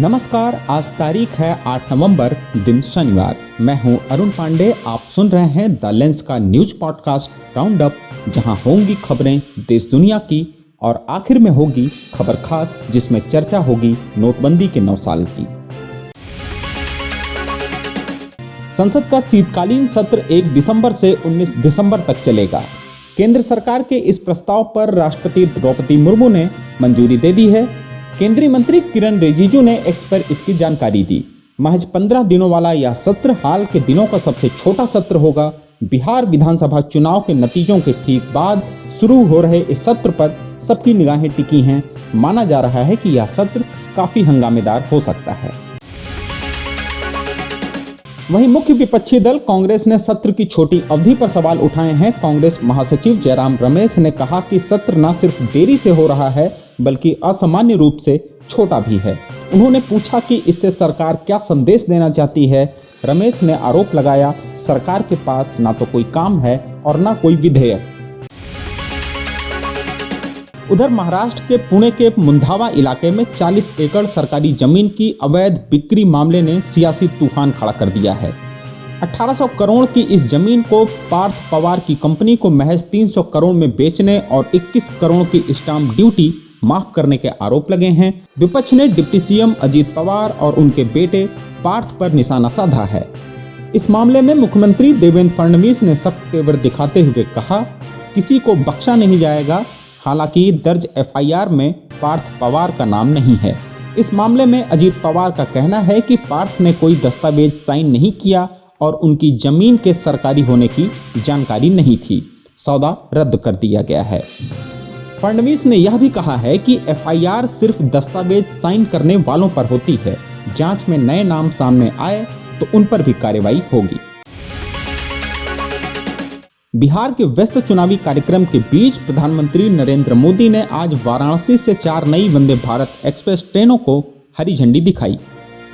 नमस्कार, आज तारीख है 8 नवंबर, दिन शनिवार। मैं हूं अरुण पांडे। आप सुन रहे हैं द लेंस का न्यूज पॉडकास्ट राउंड अप, जहां होंगी खबरें देश दुनिया की और आखिर में होगी खबर खास, जिसमें चर्चा होगी नोटबंदी के 9 साल की। संसद का शीतकालीन सत्र 1 दिसंबर से 19 दिसंबर तक चलेगा। केंद्र सरकार के इस प्रस्ताव पर राष्ट्रपति द्रौपदी मुर्मू ने मंजूरी दे दी है। केंद्रीय मंत्री किरण रिजिजू ने एक्स पर इसकी जानकारी दी। महज 15 दिनों वाला यह सत्र हाल के दिनों का सबसे छोटा सत्र होगा। बिहार विधानसभा चुनाव के नतीजों के ठीक बाद शुरू हो रहे इस सत्र पर सबकी निगाहें टिकी हैं। माना जा रहा है कि यह सत्र काफी हंगामेदार हो सकता है। वहीं मुख्य विपक्षी दल कांग्रेस ने सत्र की छोटी अवधि पर सवाल उठाए हैं। कांग्रेस महासचिव जयराम रमेश ने कहा कि सत्र न सिर्फ देरी से हो रहा है बल्कि असामान्य रूप से छोटा भी है। उन्होंने पूछा कि इससे सरकार क्या संदेश देना चाहती है। रमेश ने आरोप लगाया, सरकार के पास ना तो कोई काम है और ना कोई विधेयक। उधर महाराष्ट्र के पुणे के मुंधावा इलाके में 40 एकड़ सरकारी जमीन की अवैध बिक्री मामले ने सियासी तूफान खड़ा कर दिया है। 1800 करोड़ की इस जमीन को पार्थ पवार की कंपनी को महज 300 करोड़ में बेचने और 21 करोड़ की स्टाम्प ड्यूटी माफ करने के आरोप लगे हैं। विपक्ष ने डिप्टी सीएम अजीत पवार और उनके बेटे पार्थ पर निशाना साधा है। इस मामले में मुख्यमंत्री देवेंद्र फडणवीस ने सख्त तेवर दिखाते हुए कहा, किसी को बख्शा नहीं जाएगा। हालांकि दर्ज एफआईआर में पार्थ पवार का नाम नहीं है। इस मामले में अजीत पवार का कहना है कि पार्थ ने कोई दस्तावेज साइन नहीं किया और उनकी जमीन के सरकारी होने की जानकारी नहीं थी। सौदा रद्द कर दिया गया है। फडणवीस ने यह भी कहा है कि एफआईआर सिर्फ दस्तावेज साइन करने वालों पर होती है। जांच में नए नाम सामने आए तो उन पर भी कार्रवाई होगी। बिहार के व्यस्त चुनावी कार्यक्रम के बीच प्रधानमंत्री नरेंद्र मोदी ने आज वाराणसी से 4 नई वंदे भारत एक्सप्रेस ट्रेनों को हरी झंडी दिखाई।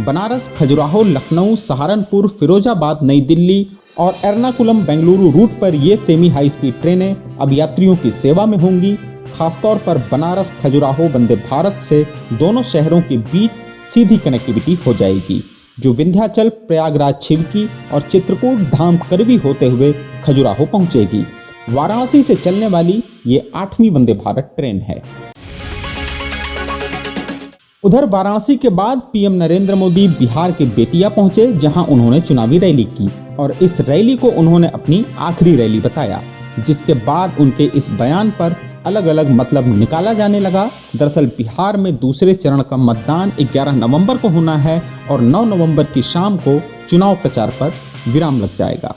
बनारस, खजुराहो, लखनऊ, सहारनपुर, फिरोजाबाद, नई दिल्ली और एर्नाकुलम बेंगलुरु रूट पर ये सेमी हाई स्पीड ट्रेनें अब यात्रियों की सेवा में होंगी। खासतौर पर बनारस खजुराहो वंदे भारत से दोनों शहरों के बीच सीधी कनेक्टिविटी हो जाएगी, जो विंध्याचल, प्रयागराज छिवकी और चित्रकूट धाम करवी होते हुए खजुराहो पहुंचेगी। वाराणसी से चलने वाली ये 8वीं वंदे भारत ट्रेन है। उधर वाराणसी के बाद पीएम नरेंद्र मोदी बिहार के बेतिया पहुंचे, जहां उन्होंने चुनावी रैली की और इस रैली को उन्होंने अपनी आखिरी रैली बताया, जिसके बाद उनके इस बयान पर अलग अलग मतलब निकाला जाने लगा। दरअसल बिहार में दूसरे चरण का मतदान 11 नवंबर को होना है और 9 नवंबर की शाम को चुनाव प्रचार पर विराम लग जाएगा।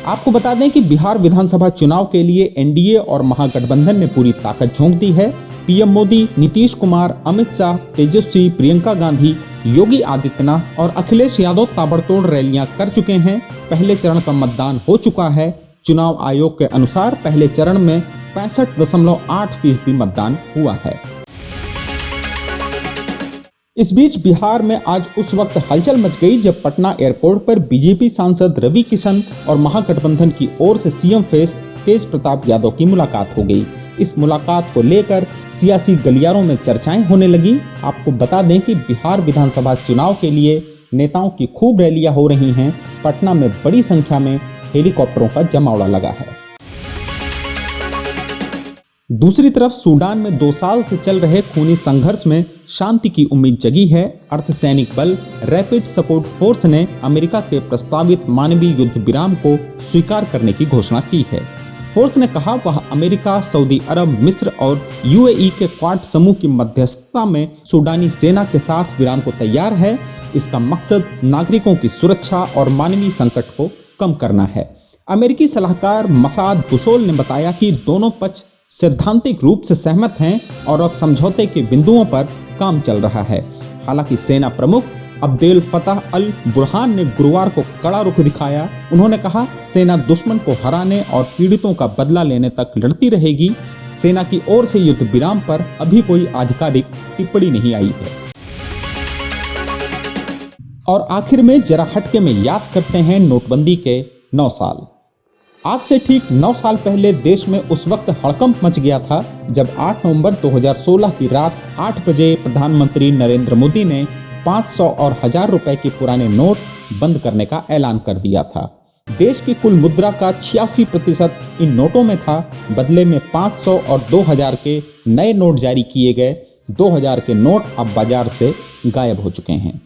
आपको बता दें कि बिहार विधानसभा चुनाव के लिए एनडीए और महागठबंधन ने पूरी ताकत झोंक दी है। पीएम मोदी, नीतीश कुमार, अमित शाह, तेजस्वी, प्रियंका गांधी, योगी आदित्यनाथ और अखिलेश यादव ताबड़तोड़ रैलियां कर चुके हैं। पहले चरण का मतदान हो चुका है। चुनाव आयोग के अनुसार पहले चरण में 65.8% मतदान हुआ है। इस बीच बिहार में आज उस वक्त हलचल मच गई जब पटना एयरपोर्ट पर बीजेपी सांसद रवि किशन और महागठबंधन की ओर से सीएम फेस तेज प्रताप यादव की मुलाकात हो गई। इस मुलाकात को लेकर सियासी गलियारों में चर्चाएं होने लगी। आपको बता दें कि बिहार विधानसभा चुनाव के लिए नेताओं की खूब रैलियां हो रही हैं। पटना में बड़ी संख्या में हेलीकॉप्टरों का जमावड़ा लगा है। दूसरी तरफ सूडान में 2 साल से चल रहे खूनी संघर्ष में शांति की उम्मीद जगी है। अर्धसैनिक बल रैपिड सपोर्ट फोर्स ने अमेरिका के प्रस्तावित मानवीय युद्ध विराम को स्वीकार करने की घोषणा की है। फोर्स ने कहा वह अमेरिका, सऊदी अरब, मिस्र और यूएई के क्वाड समूह की मध्यस्थता में सूडानी सेना के साथ विराम को तैयार है। इसका मकसद नागरिकों की सुरक्षा और मानवीय संकट को कम करना है। अमेरिकी सलाहकार मसाद बुसोल ने बताया कि दोनों पक्ष सैद्धांतिक रूप से सहमत हैं और अब समझौते के बिंदुओं पर काम चल रहा है। हालांकि सेना प्रमुख अब्देल फताह अल बुरहान ने गुरुवार को कड़ा रुख दिखाया। उन्होंने कहा, सेना दुश्मन को हराने और पीड़ितों का बदला लेने तक लड़ती रहेगी। सेना की ओर से युद्ध विराम पर अभी कोई आधिकारिक टिप्पणी नहीं आई है। और आखिर में जरा हटके में याद करते हैं नोटबंदी के 9 साल। आज से ठीक 9 साल पहले देश में उस वक्त हड़कंप मच गया था जब 8 नवंबर 2016 की रात 8 बजे प्रधानमंत्री नरेंद्र मोदी ने 500 और 1000 रुपए के पुराने नोट बंद करने का ऐलान कर दिया था। देश की कुल मुद्रा का 86% इन नोटों में था। बदले में 500 और 2000 के नए नोट जारी किए गए। 2000 के नोट अब बाजार से गायब हो चुके हैं।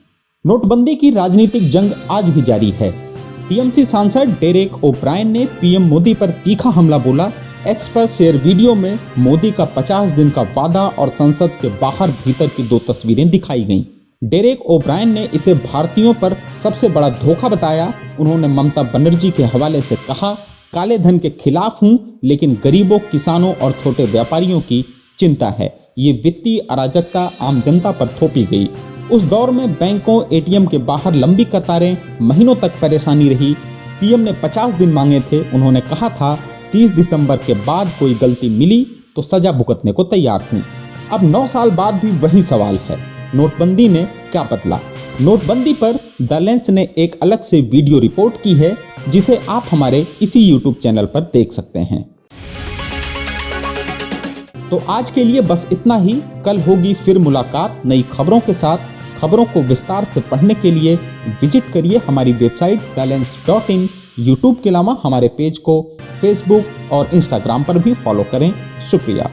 नोटबंदी की राजनीतिक जंग आज भी जारी है। टीएमसी सांसद डेरेक ओब्रायन ने पीएम मोदी पर तीखा हमला बोला। एक्स पर शेयर वीडियो में मोदी का 50 दिन का वादा और संसद के बाहर भीतर की 2 तस्वीरें दिखाई गईं। डेरेक ओब्रायन ने इसे भारतीयों पर सबसे बड़ा धोखा बताया। उन्होंने ममता बनर्जी के हवाले से कहा, काले धन के खिलाफ हूं, लेकिन गरीबों, किसानों और छोटे व्यापारियों की चिंता है। ये वित्तीय अराजकता आम जनता पर थोपी गई। उस दौर में बैंकों, एटीएम के बाहर लंबी कतारें, महीनों तक परेशानी रही। पीएम ने 50 दिन मांगे थे। उन्होंने कहा था 30 दिसंबर के बाद कोई गलती मिली तो सजा भुगतने को तैयार हूं। अब 9 साल बाद भी वही सवाल है, नोटबंदी ने क्या बदला? नोटबंदी पर द लेंस ने एक अलग से वीडियो रिपोर्ट की है, जिसे आप हमारे इसी यूट्यूब चैनल पर देख सकते हैं। तो आज के लिए बस इतना ही। कल होगी फिर मुलाकात नई खबरों के साथ। खबरों को विस्तार से पढ़ने के लिए विजिट करिए हमारी वेबसाइट thelens.in। यूट्यूब के अलावा हमारे पेज को फेसबुक और इंस्टाग्राम पर भी फॉलो करें। शुक्रिया।